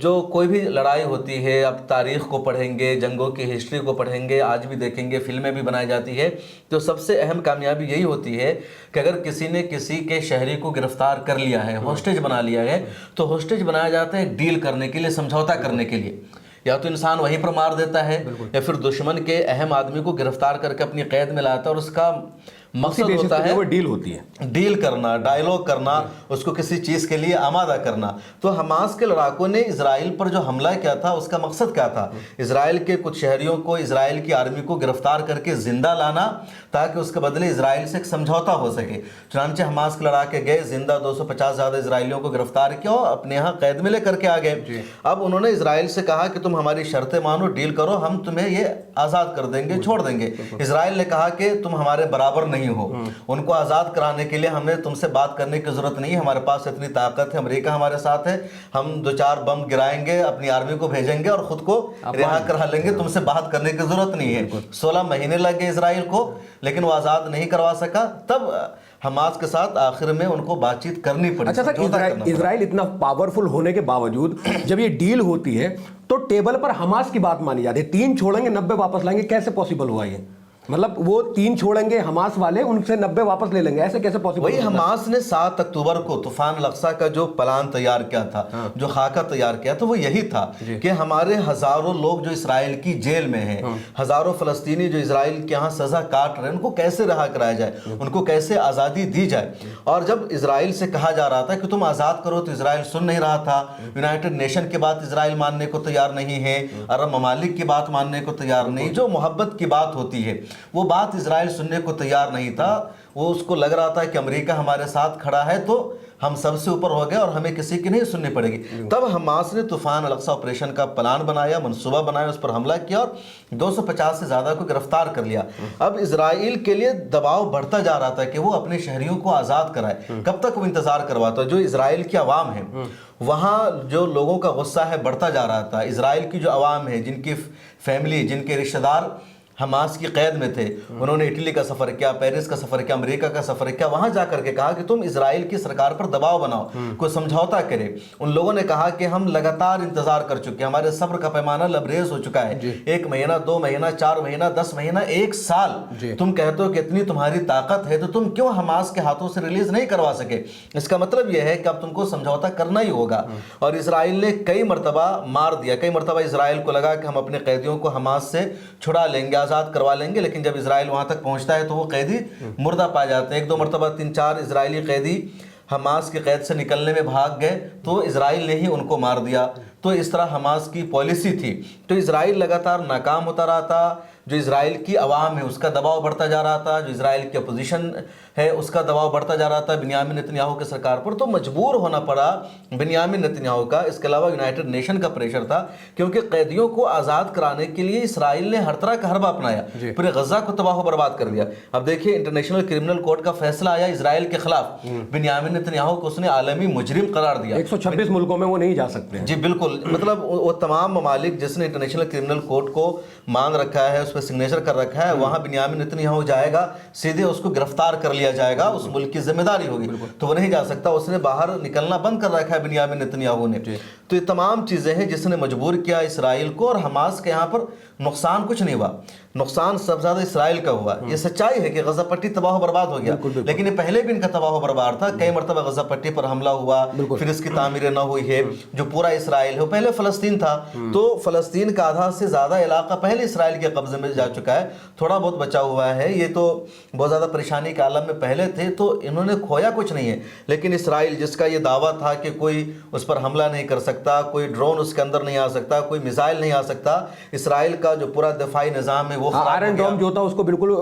جو کوئی بھی لڑائی ہوتی ہے، اب تاریخ کو پڑھیں گے، جنگوں کی ہسٹری کو پڑھیں گے، آج بھی دیکھیں گے، فلمیں بھی بنائی جاتی ہے، تو سب سے اہم کامیابی یہی ہوتی ہے کہ اگر کسی نے کسی کے شہری کو گرفتار کر لیا ہے، ہوسٹیج بنا لیا ہے، تو ہوسٹیج بنایا جاتا ہے ڈیل کرنے کے لیے، سمجھوتا کرنے کے لیے. یا تو انسان وہیں پر مار دیتا ہے، یا پھر دشمن کے اہم آدمی کو گرفتار کر کے اپنی قید میں لاتا ہے، اور اس کا مقصد ہوتا ہے وہ ڈیل ہوتی ہے، ڈیل کرنا، ڈائیلاگ کرنا، اس کو کسی چیز کے لیے آمادہ کرنا. تو حماس کے لڑاکوں نے اسرائیل پر جو حملہ کیا تھا اس کا مقصد کیا تھا؟ اسرائیل کے کچھ شہریوں کو، اسرائیل کی آرمی کو گرفتار کر کے زندہ لانا، تاکہ اس کے بدلے اسرائیل سے ایک سمجھوتا ہو سکے. چنانچہ حماس کے لڑاکے گئے، زندہ 250 زیادہ اسرائیلیوں کو گرفتار کیا اور اپنے یہاں قید میں لے کر کے آ گئے. اب انہوں نے اسرائیل سے کہا کہ تم ہماری شرطیں مانو، ڈیل کرو، ہم تمہیں یہ آزاد کر دیں گے، چھوڑ دیں گے. اسرائیل نے کہا کہ تم ہمارے برابر نہیں ہو، ان کو آزاد کرانے کے لیے ہمیں تم سے بات کرنے کی ضرورت نہیں ہے، ہمارے پاس اتنی طاقت ہے، امریکہ ہمارے ساتھ ہے، ہم 2-4 بم گرائیں گے، اپنی آرمی کو بھیجیں گے اور خود کو رہا کرا لیں گے، تم سے بات کرنے کی ضرورت نہیں ہے. 16 مہینے لگ گئے اسرائیل کو، لیکن وہ آزاد نہیں کروا سکا. تب حماس کے ساتھ آخر میں ان کو بات چیت کرنی پڑی. اچھا سر، اسرائیل اتنا پاورفل ہونے کے باوجود جب یہ ڈیل ہوتی ہے تو ٹیبل پر حماس کی بات مانی جاتی ہے، 3 چھوڑیں گے 90 واپس لائیں گے، کیسے پاسبل ہوا یہ؟ مطلب وہ 3 چھوڑیں گے حماس والے، ان سے 90 واپس لے لیں گے، ایسے کیسے پاسبل؟ وہی حماس نے 7 اکتوبر کو طوفان الاقصی کا جو پلان تیار کیا تھا، جو خاکہ تیار کیا تھا، وہ یہی تھا کہ ہمارے ہزاروں لوگ جو اسرائیل کی جیل میں ہیں، ہزاروں فلسطینی جو اسرائیل کے ہاں سزا کاٹ رہے ہیں، ان کو کیسے رہا کرایا جائے، ان کو کیسے آزادی دی جائے. اور جب اسرائیل سے کہا جا رہا تھا کہ تم آزاد کرو، تو اسرائیل سن نہیں رہا تھا. یونائٹڈ نیشن کی بات اسرائیل ماننے کو تیار نہیں ہے، عرب ممالک کی بات ماننے کو تیار نہیں. جو محبت کی بات ہوتی ہے وہ بات اسرائیل سننے کو تیار نہیں تھا. وہ اس کو لگ رہا تھا کہ امریکہ ہمارے ساتھ کھڑا ہے تو ہم سب سے اوپر ہو گئے اور ہمیں کسی کی نہیں سننی پڑے گی. تب حماس نے طوفان الاقصی آپریشن کا پلان بنایا، منصوبہ بنایا، اس پر حملہ کیا اور 250 سے زیادہ کو گرفتار کر لیا. اب اسرائیل کے لیے دباؤ بڑھتا جا رہا تھا کہ وہ اپنے شہریوں کو آزاد کرائے. کب تک وہ انتظار کرواتا؟ جو اسرائیل کی عوام ہے، وہاں جو لوگوں کا غصہ ہے بڑھتا جا رہا تھا. اسرائیل کی جو عوام ہے، جن کی فیملی، جن کے رشتہ دار حماس کی قید میں تھے، انہوں نے اٹلی کا سفر کیا، پیرس کا سفر کیا، امریکہ کا سفر کیا. وہاں جا کر کے کہا کہ تم اسرائیل کی سرکار پر دباؤ بناؤ، کوئی سمجھوتا کرے. ان لوگوں نے کہا کہ ہم لگاتار انتظار کر چکے ہیں، ہمارے صبر کا پیمانہ لبریز ہو چکا ہے. 1 مہینہ، 2 مہینہ، 4 مہینہ، 10 مہینہ، 1 سال تم کہتے ہو کہ اتنی تمہاری طاقت ہے، تو تم کیوں حماس کے ہاتھوں سے ریلیز نہیں کروا سکے؟ اس کا مطلب یہ ہے کہ اب تم کو سمجھوتا کرنا ہی ہوگا. اور اسرائیل نے کئی مرتبہ مار دیا. کئی مرتبہ اسرائیل کو لگا کہ ہم اپنے قیدیوں کو حماس سے چھڑا لیں گے، آزاد کروا لیں گے، لیکن جب اسرائیل وہاں تک پہنچتا ہے تو وہ قیدی مردہ پائے جاتے ہیں. 1-2 مرتبہ 3-4 اسرائیلی قیدی حماس کے قید سے نکلنے میں بھاگ گئے تو اسرائیل نے ہی ان کو مار دیا. تو اس طرح حماس کی پالیسی تھی. تو اسرائیل لگاتار ناکام ہوتا رہا تھا. جو اسرائیل کی عوام ہے اس کا دباؤ بڑھتا جا رہا تھا، جو اسرائیل کی اپوزیشن ہے اس کا دباؤ بڑھتا جا رہا تھا بنیامین نتنیاہو کے سرکار پر. تو مجبور ہونا پڑا بنیامین نتنیاہو کا. اس کے علاوہ یونائٹڈ نیشن کا پریشر تھا، کیونکہ قیدیوں کو آزاد کرانے کے لیے اسرائیل نے ہر طرح کا حربہ اپنایا، پورے غزہ کو تباہ و برباد کر دیا. اب دیکھیے انٹرنیشنل کرمنل کورٹ کا فیصلہ آیا اسرائیل کے خلاف. بنیامین نتنیاہو کو اس نے عالمی مجرم قرار دیا. 126 ملکوں میں وہ نہیں جا سکتے. جی بالکل، مطلب وہ تمام ممالک جس نے انٹرنیشنل کرمنل کورٹ کو مان رکھا ہے، اس پہ سگنیچر کر رکھا ہے، وہاں بنیامین نتنیاہو جائے گا، سیدھے اس کو گرفتار کر لیا جائے گا، اس ملک کی ذمہ داری ہوگی. تو وہ نہیں جا سکتا. اس نے باہر نکلنا بند کر رکھا ہے بنیامین نتنیاہو نے. تو یہ تمام چیزیں ہیں جس نے مجبور کیا اسرائیل کو. اور حماس کے یہاں پر نقصان کچھ نہیں ہوا، نقصان سب زیادہ اسرائیل کا ہوا. یہ سچائی ہے کہ غزہ پٹی تباہ و برباد ہو گیا، لیکن یہ پہلے بھی ان کا تباہ و برباد تھا. کئی مرتبہ غزہ پٹی پر حملہ ہوا، پھر اس کی تعمیر نہ ہوئی ہے. جو پورا اسرائیل ہے وہ پہلے فلسطین تھا، تو فلسطین کا آدھا سے زیادہ علاقہ پہلے اسرائیل کے قبضے میں جا چکا ہے. تھوڑا بہت بچا ہوا ہے. یہ تو بہت زیادہ پریشانی کے عالم میں پہلے تھے، تو انہوں نے کھویا کچھ نہیں ہے. لیکن اسرائیل جس کا یہ دعویٰ تھا کہ کوئی اس پر حملہ نہیں کر سکتا، کوئی ڈرون اس کے اندر نہیں آ سکتا، کوئی میزائل نہیں آ سکتا، اسرائیل کا جو پورا دفاعی نظام ہے وہ آئرن ڈوم جو تھا اس کو بالکل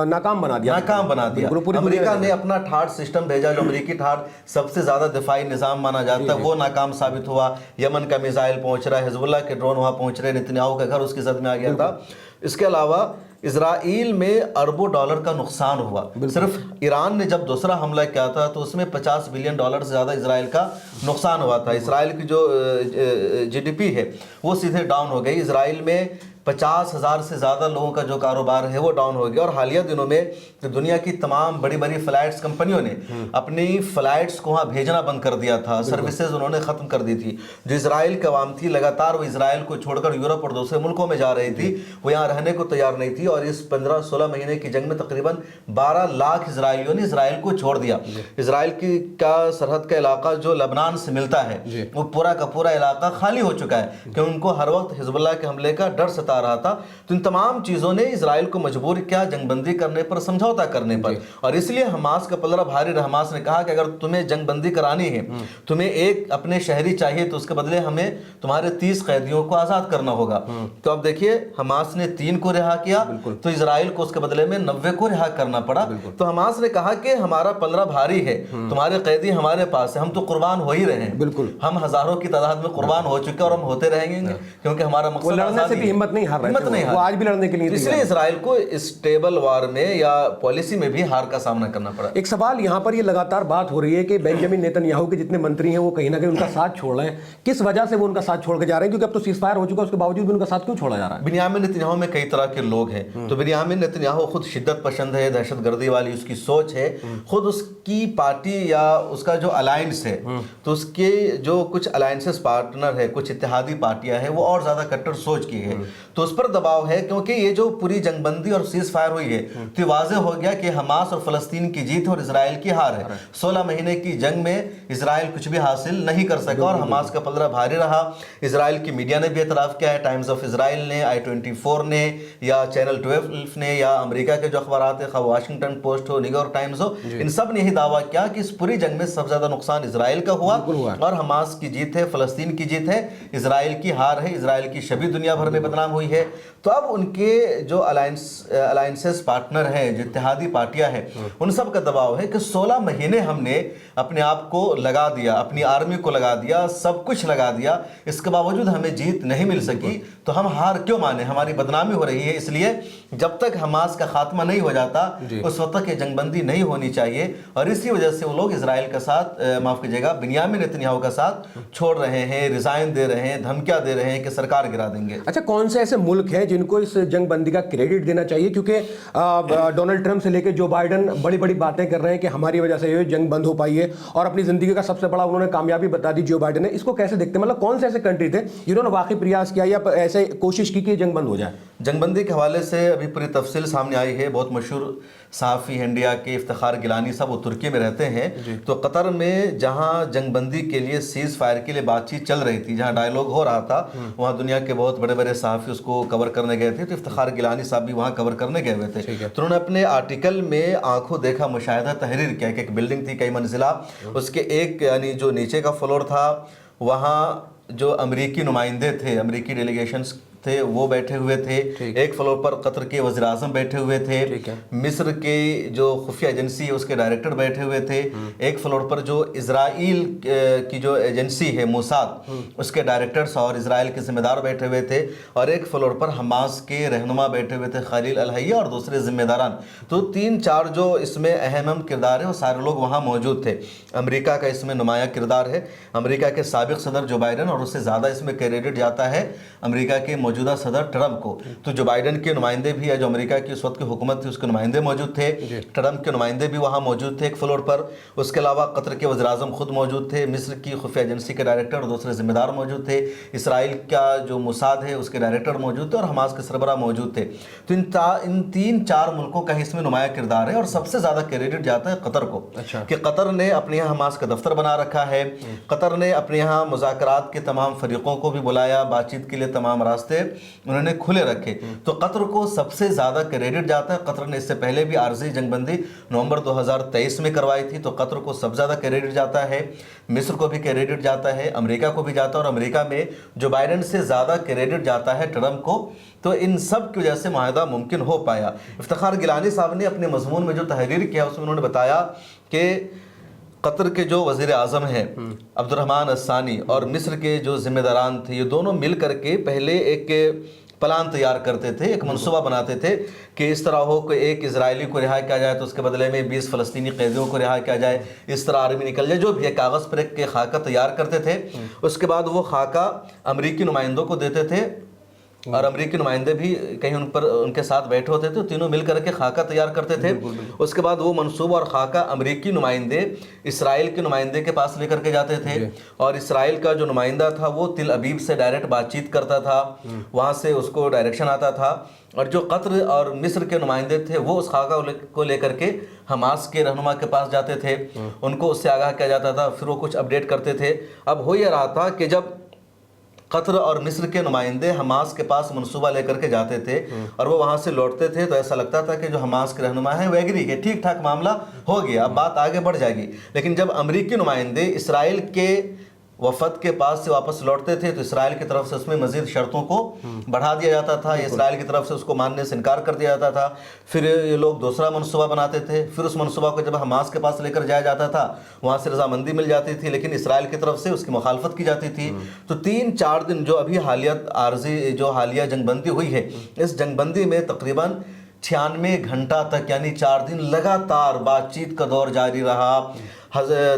ناکام بنا دیا. امریکہ نے اپنا ٹھاڈ سسٹم بھیجا، جو امریکی ٹھاڈ سب سے زیادہ دفاعی نظام مانا جاتا ہے، وہ ناکام ثابت ہوا. یمن کا میزائل پہنچ رہا ہے، حزب اللہ کے ڈرون وہاں پہنچ رہے، نتنیاہو کا گھر اس کی زد میں آ گیا تھا. اس کے علاوہ اسرائیل میں اربوں ڈالر کا نقصان ہوا. صرف ایران نے جب دوسرا حملہ کیا تھا تو اس میں $50 بلین سے زیادہ اسرائیل کا نقصان ہوا تھا. اسرائیل کی جو جی ڈی پی ہے وہ سیدھے ڈاؤن ہو گئی. اسرائیل میں 50,000 سے زیادہ لوگوں کا جو کاروبار ہے وہ ڈاؤن ہو گیا. اور حالیہ دنوں میں دنیا کی تمام بڑی بڑی فلائٹس کمپنیوں نے اپنی فلائٹس کو وہاں بھیجنا بند کر دیا تھا, سروسز انہوں نے ختم کر دی تھی. جو اسرائیل کی عوام تھی لگاتار وہ اسرائیل کو چھوڑ کر یورپ اور دوسرے ملکوں میں جا رہی تھی, وہ یہاں رہنے کو تیار نہیں تھی. اور اس 15-16 مہینے کی جنگ میں تقریباً 12 لاکھ اسرائیلیوں نے اسرائیل کو چھوڑ دیا. اسرائیل کا سرحد کا علاقہ جو لبنان سے ملتا ہے وہ پورا کا پورا علاقہ خالی ہو چکا ہے کہ ان کو ہر وقت حزب اللہ کے حملے کا ڈر ستا رہا تھا. تو ان تمام چیزوں نے اسرائیل کو مجبور کیا جنگ بندی کرنے پر, سمجھوتا کرنے پر. اور اس لیے حماس کا پلڑا بھاری رہا. حماس نے کہا کہ اگر تمہیں جنگ بندی کرانی ہے, تمہیں ایک اپنے شہری چاہیے تو اس کے بدلے ہمیں تمہارے 30 قیدیوں کو آزاد کرنا ہوگا. تو اب دیکھیے حماس نے 3 کو رہا کیا تو اسرائیل کو اس کے بدلے میں 90 کو رہا کرنا پڑا. تو حماس نے کہا کہ ہمارا پلڑا بھاری ہے, تمہارے قیدی ہمارے پاس ہیں, ہم تو قربان ہو ہی رہے ہیں. بالکل ہم ہزاروں کی تعداد میں قربان ہو چکے اور ہم ہوتے رہیں گے کیونکہ ہمارا مقصد لڑنے سے بھی ہمت نہیں ہار رہے, وہ آج بھی لڑنے کے لیے. اس لیے اسرائیل کو اس ٹیبل وار میں یا پالیسی میں بھی ہار کا سامنا کرنا پڑا. ایک سوال یہاں پر یہ لگاتار بات ہو رہی ہے کہ بینجامن نیتن یاہو کے جتنے منتری ہیں وہ کہیں نہ کہیں ان کا ساتھ چھوڑ رہے ہیں. کس وجہ سے وہ ان کا ساتھ چھوڑ کے جا رہے ہیں؟ کیونکہ اب تو سیز فائر ہو چکا ہے, اس کے باوجود بھی ان کا ساتھ کیوں چھوڑا جا رہا ہے؟ بنیامن نیتن یاہو میں کئی طرح کے لوگ ہیں. تو بنیامن نیتن یاہو خود شدت پسند ہے, دہشت گردی والی اس کی سوچ ہے. خود اس کی پارٹی یا اس کا جو الائنس ہے تو اس کے جو کچھ الائنسز پارٹنر ہے, کچھ اتحادی پارٹیاں ہیں, وہ اور زیادہ کٹر سوچ کی ہے. تو اس پر دباؤ ہے کیونکہ یہ جو پوری جنگ بندی اور سیز فائر ہوئی ہے تو یہ واضح ہو گیا کہ حماس اور فلسطین کی جیت اور اسرائیل کی ہار ہے. 16 مہینے کی جنگ میں اسرائیل کچھ بھی حاصل نہیں کر سکا اور حماس کا پلڑا بھاری رہا. اسرائیل کی میڈیا نے بھی اعتراف کیا ہے, ٹائمز آف اسرائیل نے, i24 نے یا چینل 12 نے یا امریکہ کے جو اخبارات ہیں, خواہ واشنگٹن پوسٹ ہو, نیو یارک ٹائمز ہو, ان سب نے یہی دعویٰ کیا کہ اس پوری جنگ میں سب سے زیادہ نقصان اسرائیل کا ہوا اور حماس کی جیت ہے, فلسطین کی جیت ہے, اسرائیل کی ہار ہے. اسرائیل کی شبیہ دنیا بھر میں بدنام ہوئی ہے. تو اب ان کے جو الائنسز پارٹنر ہیں, جو اتحادی پارٹیاں ہیں, ان سب کا دباؤ ہے کہ 16 مہینے ہم نے اپنے آپ کو لگا دیا, اپنی آرمی کو لگا دیا, سب کچھ لگا دیا, اس کے باوجود ہمیں جیت نہیں مل سکی, تو ہم ہار کیوں مانے؟ ہماری بدنامی ہو رہی ہے. اس لیے جب تک حماس کا خاتمہ نہیں ہو جاتا اس وقت تک یہ جنگ بندی نہیں ہونی چاہیے. اور اسی وجہ سے وہ لوگ اسرائیل کا ساتھ, معاف کیجیے گا, بنیامن نیتن یاہو کا ساتھ چھوڑ رہے ہیں, ریزائن دے رہے ہیں, دھمکیاں دے رہے ہیں کہ سرکار گرا دیں گے. اچھا, کون سے ایسے ملک ہیں جن کو اس جنگ بندی کا کریڈٹ دینا چاہیے؟ کیونکہ ڈونلڈ ٹرمپ سے لے کے جو بائیڈن بڑی بڑی باتیں کر رہے ہیں کہ ہماری وجہ سے یہ جنگ بند ہو پائی ہے, اور اپنی زندگی کا سب سے بڑا انہوں نے کامیابی بتا دی جو بائیڈن نے. اس کو کیسے دیکھتے ہیں؟ مطلب کون سے ایسے کنٹری تھے جنہوں نے واقعی پریاس کیا یا ایسے کوشش کی کہ جنگ بند ہو جائے؟ جنگ بندی کے حوالے سے ابھی پوری تفصیل سامنے آئی ہے. بہت مشہور صحافی انڈیا کے افتخار گیلانی صاحب, وہ ترکی میں رہتے ہیں. تو قطر میں جہاں جنگ بندی کے لیے سیز فائر کے لیے بات چیت چل رہی تھی, جہاں ڈائیلاگ ہو رہا تھا, وہاں دنیا کے بہت بڑے بڑے صحافی اس کو کور کرنے گئے تھے. تو افتخار گیلانی صاحب بھی وہاں کور کرنے گئے ہوئے تھے. تو انہوں نے اپنے آرٹیکل میں آنکھوں دیکھا مشاہدہ تحریر کیا کہ ایک بلڈنگ تھی کئی منزلہ, اس کے ایک یعنی جو نیچے کا فلور تھا وہاں جو امریکی نمائندے تھے, امریکی ڈیلیگیشنز تھے, وہ بیٹھے ہوئے تھے. ایک فلور پر قطر کے وزیر اعظم بیٹھے ہوئے تھے, مصر کے جو خفیہ ایجنسی ہے اس کے ڈائریکٹر بیٹھے ہوئے تھے, ایک فلور پر جو اسرائیل کی جو ایجنسی ہے موساد اس کے ڈائریکٹرز اور اسرائیل کے ذمہ دار بیٹھے ہوئے تھے, اور ایک فلور پر حماس کے رہنما بیٹھے ہوئے تھے, خلیل الحیہ اور دوسرے ذمہ داران. تو 3-4 جو اس میں اہم کردار ہیں وہ سارے لوگ وہاں موجود تھے. امریکہ کا اس میں نمایاں کردار ہے, امریکہ کے سابق صدر جو بائیڈن, اور اس سے زیادہ اس میں کریڈٹ جاتا ہے امریکہ کے موجودہ صدر ٹرمپ کو. تو جو بائیڈن کے نمائندے بھی ہے, جو امریکہ کی اس وقت کی حکومت تھی اس کے نمائندے موجود تھے, ٹرمپ کے نمائندے بھی وہاں موجود تھے ایک فلور پر. اس کے علاوہ قطر کے وزیر اعظم خود موجود تھے, مصر کی خفیہ ایجنسی کے ڈائریکٹر اور دوسرے ذمہ دار موجود تھے, اسرائیل کا جو موساد ہے اس کے ڈائریکٹر موجود تھے, اور حماس کے سربراہ موجود تھے. تو ان 3-4 ملکوں کا اس میں نمایاں کردار ہے, اور سب سے زیادہ کریڈٹ جاتا ہے قطر کو. کہ قطر نے اپنے یہاں حماس کا دفتر بنا رکھا ہے, قطر نے اپنے یہاں مذاکرات کے تمام فریقوں کو بھی بلایا, بات چیت کے لیے تمام راستے انہوں نے کھلے رکھے. تو قطر کو سب سے زیادہ کریڈٹ جاتا ہے. قطر نے اس سے پہلے بھی عارضی جنگ بندی نومبر 2023 میں کروائی تھی, تو قطر کو سب سے زیادہ کریڈٹ جاتا ہے. مصر کو بھی کریڈٹ جاتا ہے, امریکہ کو بھی جاتا ہے, اور امریکہ میں جو بائیڈن سے زیادہ کریڈٹ جاتا ہے ٹرمپ کو. تو ان سب کی وجہ سے معاہدہ ممکن ہو پایا. افتخار گیلانی صاحب نے اپنے مضمون میں جو تحریر کیا اس میں انہوں نے بتایا کہ قطر کے جو وزیر اعظم ہیں عبد الرحمن الثانی اور مصر کے جو ذمہ داران تھے, یہ دونوں مل کر کے پہلے ایک پلان تیار کرتے تھے, ایک منصوبہ بناتے تھے کہ اس طرح ہو کہ ایک اسرائیلی کو رہا کیا جائے تو اس کے بدلے میں 20 فلسطینی قیدیوں کو رہا کیا جائے, اس طرح آرمی نکل جائے, جو بھی کاغذ پر ایک خاکہ تیار کرتے تھے. اس کے بعد وہ خاکہ امریکی نمائندوں کو دیتے تھے, اور امریکی نمائندے بھی کہیں ان کے ساتھ بیٹھے ہوتے تھے، تینوں مل کر کے خاکہ تیار کرتے تھے۔ اس کے بعد وہ منصوبہ اور خاکہ امریکی نمائندے اسرائیل کے نمائندے کے پاس لے کر کے جاتے تھے، اور اسرائیل کا جو نمائندہ تھا وہ تل ابیب سے ڈائریکٹ بات چیت کرتا تھا، وہاں سے اس کو ڈائریکشن آتا تھا، اور جو قطر اور مصر کے نمائندے تھے وہ اس خاکہ کو لے کر کے حماس کے رہنما کے پاس جاتے تھے، ان کو اس سے آگاہ کیا جاتا تھا، پھر وہ کچھ اپڈیٹ کرتے تھے۔ اب ہو یہ رہا تھا کہ جب قطر اور مصر کے نمائندے حماس کے پاس منصوبہ لے کر کے جاتے تھے اور وہ وہاں سے لوٹتے تھے، تو ایسا لگتا تھا کہ جو حماس کے رہنما ہیں وہ ایگری کہ ٹھیک ٹھاک معاملہ ہو گیا، اب بات آگے بڑھ جائے گی۔ لیکن جب امریکی نمائندے اسرائیل کے وفد کے پاس سے واپس لوٹتے تھے تو اسرائیل کی طرف سے اس میں مزید شرطوں کو بڑھا دیا جاتا تھا، اسرائیل کی طرف سے اس کو ماننے سے انکار کر دیا جاتا تھا، پھر یہ لوگ دوسرا منصوبہ بناتے تھے، پھر اس منصوبہ کو جب حماس کے پاس لے کر جایا جاتا تھا وہاں سے رضامندی مل جاتی تھی، لیکن اسرائیل کی طرف سے اس کی مخالفت کی جاتی تھی۔ تو 3-4 دن جو ابھی حالیہ جنگ بندی ہوئی ہے، اس جنگ بندی میں تقریباً 96 گھنٹہ تک یعنی 4 دن لگاتار بات چیت کا دور جاری رہا۔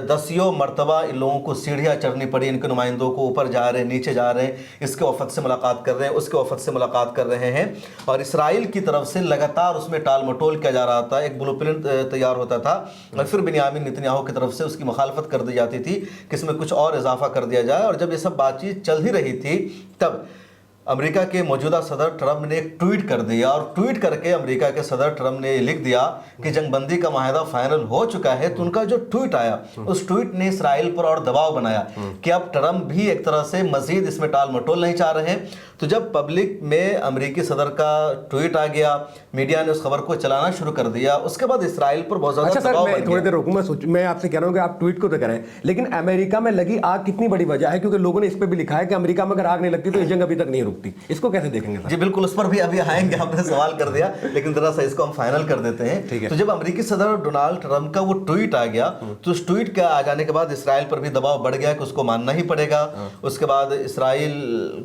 10 مرتبہ ان لوگوں کو سیڑھیاں چڑھنی پڑی، ان کے نمائندوں کو اوپر جا رہے ہیں، نیچے جا رہے ہیں، اس کے وفد سے ملاقات کر رہے ہیں، اس کے وفد سے ملاقات کر رہے ہیں، اور اسرائیل کی طرف سے لگاتار اس میں ٹال مٹول کیا جا رہا تھا، ایک بلو پرنٹ تیار ہوتا تھا، اور پھر بنیامین نتنیاہو کی طرف سے اس کی مخالفت کر دی جاتی تھی کہ اس میں کچھ اور اضافہ کر دیا جائے۔ اور جب یہ سب بات چیت چل ہی رہی تھی تب امریکہ کے موجودہ صدر ٹرمپ نے ایک ٹویٹ کر دیا، اور ٹویٹ کر کے امریکہ کے صدر ٹرمپ نے لکھ دیا کہ جنگ بندی کا معاہدہ فائنل ہو چکا ہے۔ تو ان کا جو ٹویٹ آیا، اس ٹویٹ نے اسرائیل پر اور دباؤ بنایا کہ اب ٹرمپ بھی ایک طرح سے مزید اس میں ٹال مٹول نہیں چاہ رہے۔ تو جب پبلک میں امریکی صدر کا ٹویٹ آ گیا، میڈیا نے اس خبر کو چلانا شروع کر دیا، اس کے بعد اسرائیل پر بہت زیادہ دباؤ بن گیا۔ تھوڑی دیر رکوں، میں آپ سے کہہ رہا ہوں کہ آپ ٹویٹ کو تو کریں، لیکن امریکہ میں لگی آگ کتنی بڑی وجہ ہے؟ کیونکہ لوگوں نے اس پہ بھی لکھا ہے کہ امریکہ میں اگر آگ نہیں لگتی تو یہ جنگ ابھی تک نہیں رکتی، اس کو کیسے دیکھیں گے؟ جی بالکل، اس پر بھی ابھی آئیں گے، آپ نے سوال کر دیا، لیکن ذرا سا اس کو ہم فائنل کر دیتے ہیں۔ تو جب امریکی صدر ڈونالڈ ٹرمپ کا وہ ٹویٹ آ گیا تو اس ٹویٹ کے آ جانے کے بعد اسرائیل پر بھی دباؤ بڑھ گیا کہ اس کو ماننا ہی پڑے گا۔ اس کے بعد اسرائیل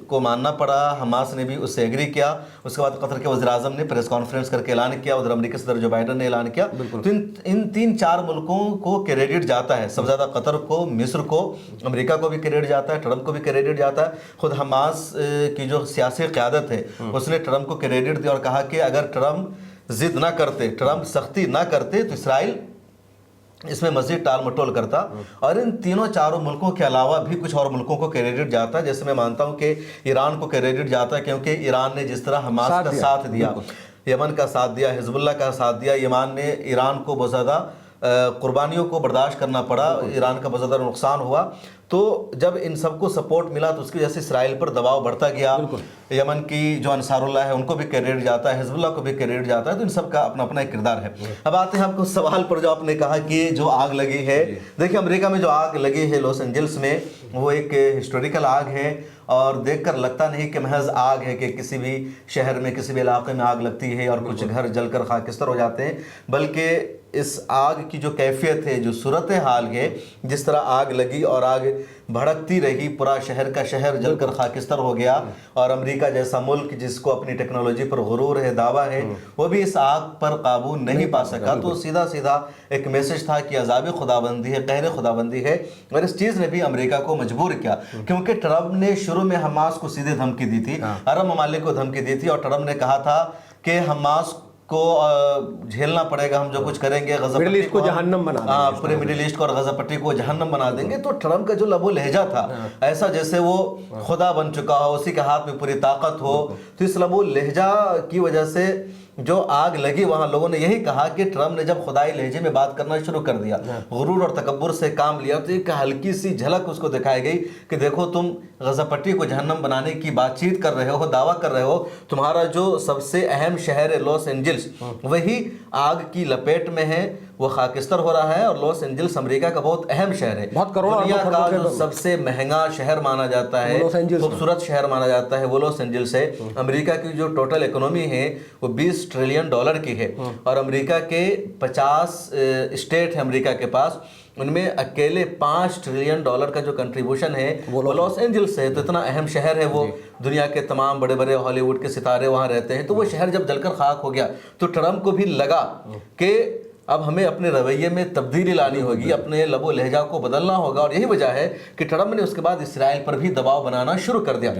کو ماننا پڑا، حماس نے بھی اس سے ایگری کیا۔ اس کے بعد قطر کے وزیر اعظم نے پریس کانفرنس کر کے اعلان کیا، ادھر امریکی صدر جو بائیڈن نے اعلان کیا۔ تو ان 3-4 ملکوں کو کریڈٹ جاتا ہے، سب زیادہ قطر کو، مصر کو، امریکہ کو بھی کریڈٹ جاتا ہے، ٹرمپ کو بھی کریڈٹ جاتا ہے۔ خود حماس کی جو سیاسی قیادت ہے اس نے ٹرمپ کو کریڈٹ دیا اور کہا کہ اگر ٹرمپ ضد نہ کرتے، ٹرمپ سختی نہ کرتے تو اسرائیل اس میں مزید ٹال مٹول کرتا۔ اور ان 3-4 ملکوں کے علاوہ بھی کچھ اور ملکوں کو کریڈٹ جاتا ہے، جیسے میں مانتا ہوں کہ ایران کو کریڈٹ جاتا ہے، کیونکہ ایران نے جس طرح حماس کا ساتھ دیا، یمن کا ساتھ دیا، حزب اللہ کا ساتھ دیا، ایران نے ایران کو بہت زیادہ قربانیوں کو برداشت کرنا پڑا، ایران کا بہت زیادہ نقصان ہوا۔ تو جب ان سب کو سپورٹ ملا تو اس کی وجہ سے اسرائیل پر دباؤ بڑھتا گیا۔ یمن کی جو انصار اللہ ہے ان کو بھی کریڈٹ جاتا ہے، حزب اللہ کو بھی کریڈٹ جاتا ہے، تو ان سب کا اپنا اپنا ایک کردار ہے۔ اب آتے ہیں آپ کو سوال پر جو آپ نے کہا کہ جو آگ لگی ہے، دیکھیں امریکہ میں جو آگ لگی ہے لاس اینجلس میں، وہ ایک ہسٹوریکل آگ ہے، اور دیکھ کر لگتا نہیں کہ محض آگ ہے کہ کسی بھی شہر میں کسی بھی علاقے میں آگ لگتی ہے اور کچھ گھر جل کر خاکستر ہو جاتے ہیں، بلکہ اس آگ کی جو کیفیت ہے، جو صورتحال ہے، جس طرح آگ لگی اور آگ بھڑکتی رہی، پورا شہر کا شہر جل کر خاکستر ہو گیا، اور امریکہ جیسا ملک جس کو اپنی ٹیکنالوجی پر غرور ہے، دعویٰ ہے، وہ بھی اس آگ پر قابو نہیں پا سکا۔ تو سیدھا سیدھا ایک میسج تھا کہ عذاب خداوندی ہے، قہر خداوندی ہے، اور اس چیز نے بھی امریکہ کو مجبور کیا، کیونکہ ٹرمپ نے شروع میں حماس کو سیدھے دھمکی دی تھی، عرب ممالک کو دھمکی دی تھی، اور ٹرمپ نے کہا تھا کہ حماس کو جھیلنا پڑے گا، ہم جو کچھ کریں گے، غزہ پٹی کو جہنم بنا دیں گے، پورے مڈل ایسٹ کو اور غزہ پٹی کو جہنم بنا دیں گے۔ تو ٹرمپ کا جو لب و لہجہ تھا، ایسا جیسے وہ خدا بن چکا ہو، اسی کے ہاتھ میں پوری طاقت ہو۔ تو اس لب و لہجہ کی وجہ سے جو آگ لگی وہاں لوگوں نے یہی کہا کہ ٹرمپ نے جب خدائی لہجے میں بات کرنا شروع کر دیا، غرور اور تکبر سے کام لیا، تو ایک ہلکی سی جھلک اس کو دکھائی گئی کہ دیکھو تم غزہ پٹی کو جہنم بنانے کی بات چیت کر رہے ہو، دعویٰ کر رہے ہو، تمہارا جو سب سے اہم شہر ہے لاس اینجلس، وہی آگ کی لپیٹ میں ہے، وہ خاکستر ہو رہا ہے، اور لاس اینجلس امریکہ کا بہت اہم شہر ہے، دنیا کا جو سب سے مہنگا شہر مانا جاتا ہے، خوبصورت شہر مانا جاتا ہے، وہ لاس اینجلس ہے۔ امریکہ کی جو ٹوٹل اکنومی ہے وہ $20 ٹریلین کی ہے، اور امریکہ کے 50 اسٹیٹ ہیں امریکہ کے پاس، ان میں اکیلے $5 ٹریلین کا جو کنٹریبیوشن ہے وہ لاس اینجلس ہے۔ تو اتنا اہم شہر ہے وہ، دنیا کے تمام بڑے بڑے ہالی ووڈ کے ستارے وہاں رہتے ہیں۔ تو وہ شہر جب جل کر خاک ہو گیا تو ٹرمپ کو بھی لگا کہ اب ہمیں اپنے رویے میں تبدیلی لانی ہوگی، اپنے لب و لہجہ کو بدلنا ہوگا، اور یہی وجہ ہے کہ ٹرمپ نے اس کے بعد اسرائیل پر بھی دباؤ بنانا شروع کر دیا۔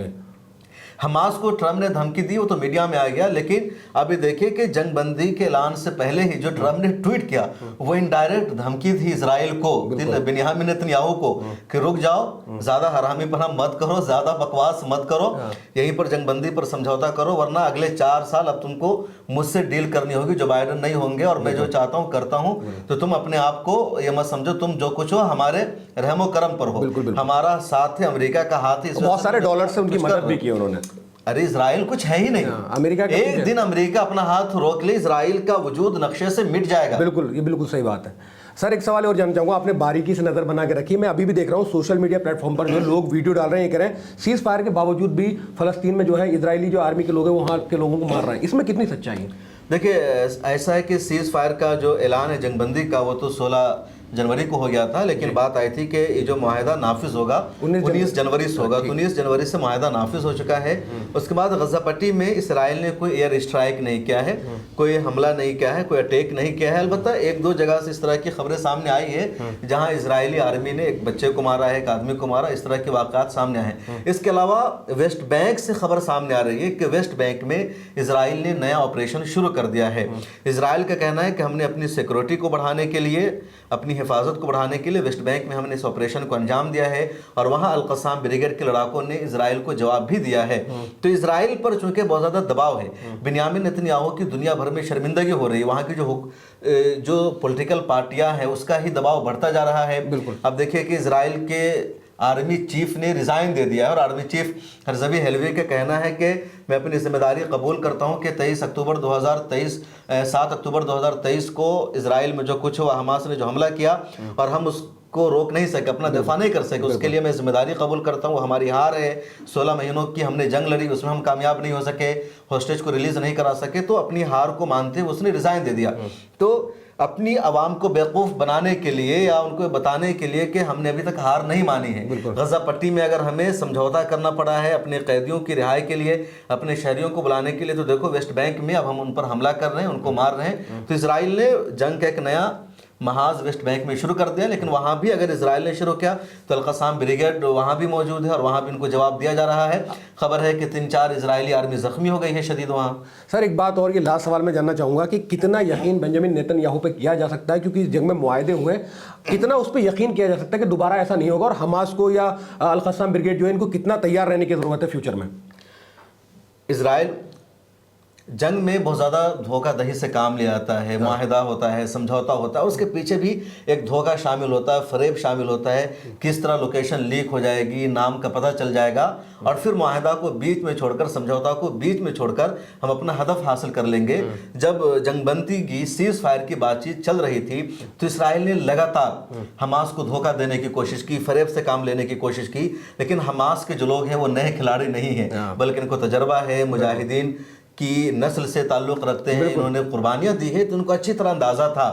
حماس کو ٹرمپ نے دھمکی دی وہ تو میڈیا میں آ گیا, لیکن ابھی دیکھیے کہ جنگ بندی کے اعلان سے پہلے ہی جو ٹرمپ نے ٹویٹ کیا وہ انڈائریکٹ دھمکی تھی اسرائیل کو, بنیامین نیتنیاہو کو, کہ رک جاؤ, زیادہ حرامی پنا مت کرو, زیادہ بکواس مت کرو, یہیں پر جنگ بندی پر سمجھوتا کرو, ورنہ اگلے 4 سال اب تم کو مجھ سے ڈیل کرنی ہوگی, جو بائیڈن نہیں ہوں گے اور میں جو چاہتا ہوں کرتا ہوں, تو تم اپنے آپ کو یہ مت سمجھو تم جو کچھ ہو ہمارے رحم و کرم پر ہو, ہمارا ساتھ ہے, امریکہ کا ہاتھ ہے, بہت سارے ڈالر سے ان کی مدد بھی کی انہوں نے. ارے اسرائیل کچھ ہے ہی نہیں, امریکہ ایک دن امریکہ اپنا ہاتھ روک لے اسرائیل کا وجود نقشے سے مٹ جائے گا. بالکل, یہ بالکل صحیح بات ہے. سر ایک سوال اور جاننا چاہوں گا, آپ نے باریکی سے نظر بنا کے رکھی, میں ابھی بھی دیکھ رہا ہوں سوشل میڈیا پلیٹ فارم پر جو لوگ ویڈیو ڈال رہے ہیں, یہ کہہ رہے ہیں سیز فائر کے باوجود بھی فلسطین میں جو ہے اسرائیلی جو آرمی کے لوگ ہیں وہاں کے لوگوں کو مار رہے ہیں, اس میں کتنی سچائی ہے؟ دیکھیے ایسا ہے کہ سیز فائر کا جو اعلان ہے جنگ بندی کا وہ تو 16 جنوری کو ہو گیا تھا, لیکن بات آئی تھی کہ یہ جو معاہدہ نافذ ہوگا 19 جنوری سے ہوگا, تو 19 جنوری سے معاہدہ نافذ ہو چکا ہے. اس کے بعد غزہ پٹی میں اسرائیل نے کوئی ایئر اسٹرائک نہیں کیا ہے, کوئی حملہ نہیں کیا ہے, کوئی اٹیک نہیں کیا ہے. البتہ 1-2 جگہ سے اس طرح کی خبریں سامنے آئی ہے جہاں اسرائیلی آرمی نے ایک بچے کو مارا ہے, ایک آدمی کو مارا, اس طرح کے واقعات سامنے آئے ہیں. اس کے علاوہ ویسٹ بینک سے خبر سامنے آ رہی ہے کہ ویسٹ بینک میں اسرائیل نے نیا آپریشن شروع کر دیا ہے. اسرائیل کا کہنا ہے کہ ہم نے اپنی سیکورٹی کو بڑھانے کے لیے, اپنی حفاظت کو بڑھانے کے لیے ویسٹ بینک میں ہم نے اس آپریشن کو انجام دیا ہے, اور وہاں القسام بریگیڈ کے لڑاکوں نے اسرائیل کو جواب بھی دیا ہے. تو اسرائیل پر چونکہ بہت زیادہ دباؤ ہے, بنیامین نیتنیاہو کی دنیا بھر میں شرمندگی ہو رہی ہے, وہاں کی جو پولیٹیکل پارٹیاں ہیں اس کا ہی دباؤ بڑھتا جا رہا ہے. اب دیکھیے کہ اسرائیل کے آرمی چیف نے ریزائن دے دیا ہے, اور آرمی چیف ہرزبی ہیلوی کا کہنا ہے کہ میں اپنی ذمہ داری قبول کرتا ہوں کہ 7 اکتوبر 2023 کو اسرائیل میں جو کچھ ہوا, حماس نے جو حملہ کیا اور ہم اس کو روک نہیں سکے, اپنا دفاع نہیں کر سکے, اس کے لیے میں ذمہ داری قبول کرتا ہوں. وہ ہماری ہار ہے, 16 مہینوں کی ہم نے جنگ لڑی, اس میں ہم کامیاب نہیں ہو سکے, ہاسٹیج کو ریلیز نہیں کرا سکے, تو اپنی ہار کو مانتے ہوئے اس نے ریزائن دے دیا. تو اپنی عوام کو بیوقوف بنانے کے لیے یا ان کو بتانے کے لیے کہ ہم نے ابھی تک ہار نہیں مانی ہے, غزہ پٹی میں اگر ہمیں سمجھوتا کرنا پڑا ہے اپنے قیدیوں کی رہائی کے لیے, اپنے شہریوں کو بلانے کے لیے, تو دیکھو ویسٹ بینک میں اب ہم ان پر حملہ کر رہے ہیں, ان کو مار رہے ہیں. تو اسرائیل نے جنگ کا ایک نیا محاذ ویسٹ بینک میں شروع کر دیا, لیکن وہاں بھی اگر اسرائیل نے شروع کیا تو القسام بریگیڈ وہاں بھی موجود ہے اور وہاں بھی ان کو جواب دیا جا رہا ہے. خبر ہے کہ 3-4 اسرائیلی آرمی زخمی ہو گئی ہے شدید وہاں. سر ایک بات اور, یہ لاسٹ سوال میں جاننا چاہوں گا کہ کتنا یقین بنجامین نیتنیاہو پہ کیا جا سکتا ہے, کیونکہ اس جنگ میں معاہدے ہوئے, کتنا اس پہ یقین کیا جا سکتا ہے کہ دوبارہ ایسا نہیں ہوگا, اور حماس کو یا القسام بریگیڈ جو ہے ان کو کتنا تیار رہنے کی ضرورت ہے فیوچر میں؟ اسرائیل جنگ میں بہت زیادہ دھوکہ دہی سے کام لیا جاتا ہے, معاہدہ ہوتا ہے, سمجھوتا ہوتا ہے, اس کے پیچھے بھی ایک دھوکہ شامل ہوتا ہے, فریب شامل ہوتا ہے, کس طرح لوکیشن لیک ہو جائے گی, نام کا پتہ چل جائے گا, اور پھر معاہدہ کو بیچ میں چھوڑ کر, سمجھوتا کو بیچ میں چھوڑ کر ہم اپنا ہدف حاصل کر لیں گے. جب جنگ بندی کی سیز فائر کی بات چیت چل رہی تھی تو اسرائیل نے لگاتار حماس کو دھوکہ دینے کی کوشش کی, فریب سے کام لینے کی کوشش کی, لیکن حماس کے جو لوگ ہیں وہ نئے کھلاڑی نہیں ہیں, بلکہ ان کو تجربہ ہے, مجاہدین کی نسل سے تعلق رکھتے ہیں, انہوں نے قربانیاں دی ہے, تو ان کو اچھی طرح اندازہ تھا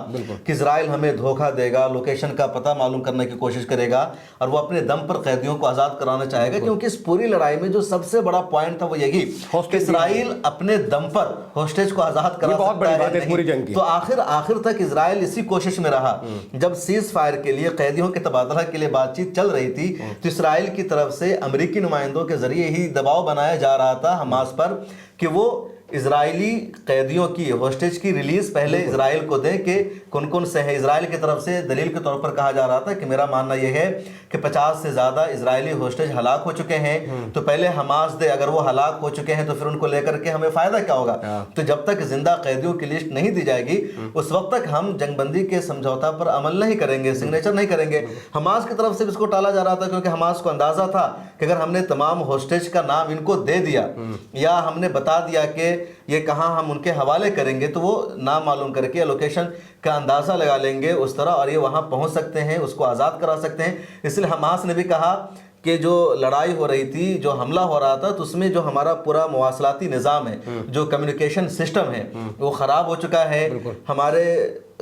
کہ اسرائیل ہمیں دھوکہ دے گا, لوکیشن کا پتہ معلوم کرنے کی کوشش کرے گا, اور وہ اپنے دم پر قیدیوں کو آزاد کرانا چاہے گا. کیونکہ اس پوری لڑائی میں جو سب سے بڑا پوائنٹ تھا وہ یہی کہ اسرائیل اپنے دم پر ہاسٹیج کو آزاد کرا سکتا ہے نہیں. تو آخر تک اسرائیل اسی کوشش میں رہا. جب سیز فائر کے لیے, قیدیوں کے تبادلہ کے لیے بات چیت چل رہی تھی, تو اسرائیل کی طرف سے امریکی نمائندوں کے ذریعے ہی دباؤ بنایا جا رہا تھا حماس پر کہ وہ اسرائیلی قیدیوں کی ہاسٹیج کی ریلیز پہلے اسرائیل کو دیں کہ کون کون سے ہیں. اسرائیل کی طرف سے دلیل کے طور پر کہا جا رہا تھا کہ میرا ماننا یہ ہے کہ 50 سے زیادہ اسرائیلی ہاسٹیج ہلاک ہو چکے ہیں, تو پہلے حماس دے, اگر وہ ہلاک ہو چکے ہیں تو پھر ان کو لے کر کے ہمیں فائدہ کیا ہوگا. تو جب تک زندہ قیدیوں کی لسٹ نہیں دی جائے گی اس وقت تک ہم جنگ بندی کے سمجھوتا پر عمل نہیں کریں گے, سگنیچر نہیں کریں گے. حماس کی طرف سے اس کو ٹالا جا رہا تھا کیونکہ حماس کو اندازہ تھا کہ اگر ہم نے تمام ہاسٹیج کا نام ان کو دے دیا یا ہم نے بتا دیا کہ یہ کہاں ہم ان کے حوالے کریں گے, تو وہ نام معلوم کر کے لوکیشن کا اندازہ لگا لیں گے اس طرح, اور یہ وہاں پہنچ سکتے ہیں, اس کو آزاد کرا سکتے ہیں. اس لیے حماس نے بھی کہا کہ جو لڑائی ہو رہی تھی, جو حملہ ہو رہا تھا, تو اس میں جو ہمارا پورا مواصلاتی نظام ہے, جو کمیونیکیشن سسٹم ہے, وہ خراب ہو چکا ہے. ہمارے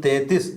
33